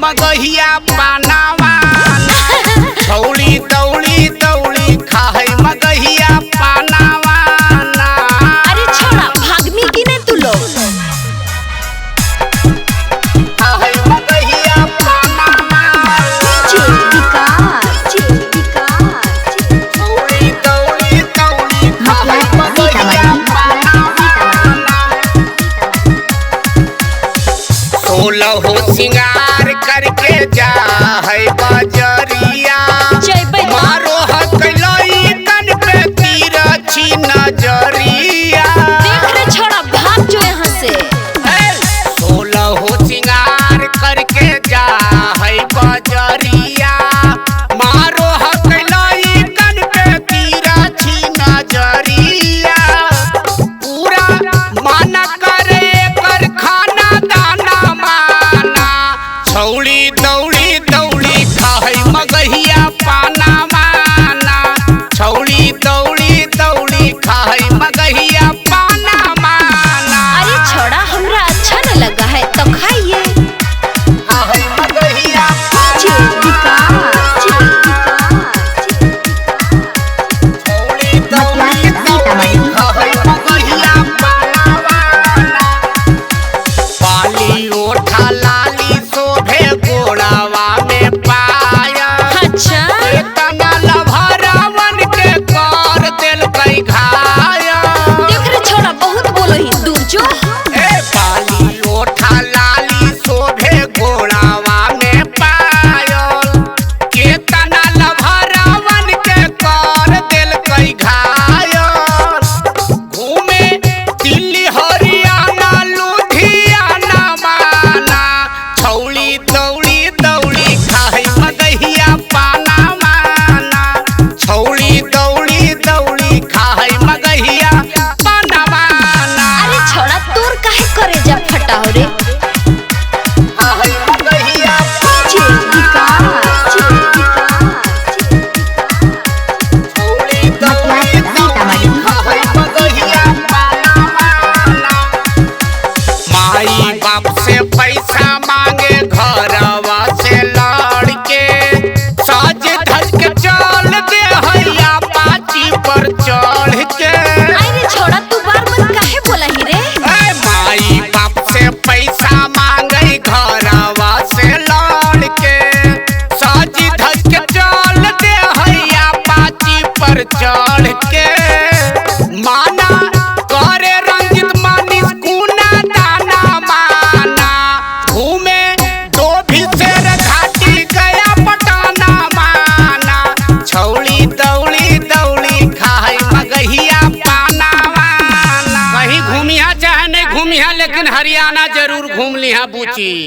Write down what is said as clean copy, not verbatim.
मगहिया पानावा छौड़ी दौड़ी दौड़ी खाए मगहिया पानावा। अरे छोड़ा भागमी की ने तू लोग खाए मगहिया पानावा छौड़ी दौड़ी दौड़ी खाए मगहिया पानावा। सोलहो सिंगार करके जा है बजरिया मारो हकलई तन पे तीर छी नजरिया। देख रे छोड़ा भाग जो यहाँ से। सोलहो सिंगार करके जा है बजरिया मारो हकलई तन पे तीर छी नजरिया। पूरा माना करे कर खाना दाना माना छौड़ी दौड़ी दौड़ी खाए मगहिया पाना माना छौड़ी दौड़ी दौड़ी खाए मगहिया पाना माना। अरे छोड़ा हमरा अच्छा न लगा है तो खाइए। खाए मगहिया छौड़ी दौड़ी दौड़ी खाए मगहिया पाना माना। पाली ओठा लाली शोभे गोड़ावा में पाया अच्छा तना लभरावन के कर दिल कई घाया। देख रे छोड़ा बहुत बोलो ही दूर जो। पाली ओठा लाली शोभे गोड़ावा में पायल के तना लभरावन के कर दिल कई घायल। घूमे दिल्ली हरियाणा लुधियाना माना छौड़ी दौड़ी दौड़ी खाए मगहिया पाना माना छौड़ी दौड़ी दौड़ी खाए मगहिया पाना माना। अरे छोड़ा तोर काहे करे जा फटा हो रे। खाए मगहिया छौड़ी दौड़ी दौड़ी खाए मगहिया पाना माना। माई बाप से पैसा मांगे घरवा से लड़के सज धज के चल दे हैया पाची पर चढ़ के। अरे छोड़ा तू बार बार काहे बोला ही रे। माई बाप से पैसा मांगे घरवा से लड़के सज धज के चल दे हैया पाची पर चढ़ के। माना करे रंजित मानिस कुना दाना माना घूमे दो भी शेर घाटी गया पटाना माना छौड़ी दौड़ी दौड़ी खाए मगहिया पाना माना। कहीं घूमिया चाहे नहीं घूमिया लेकिन हरियाणा जरूर घूम लिहा बूची।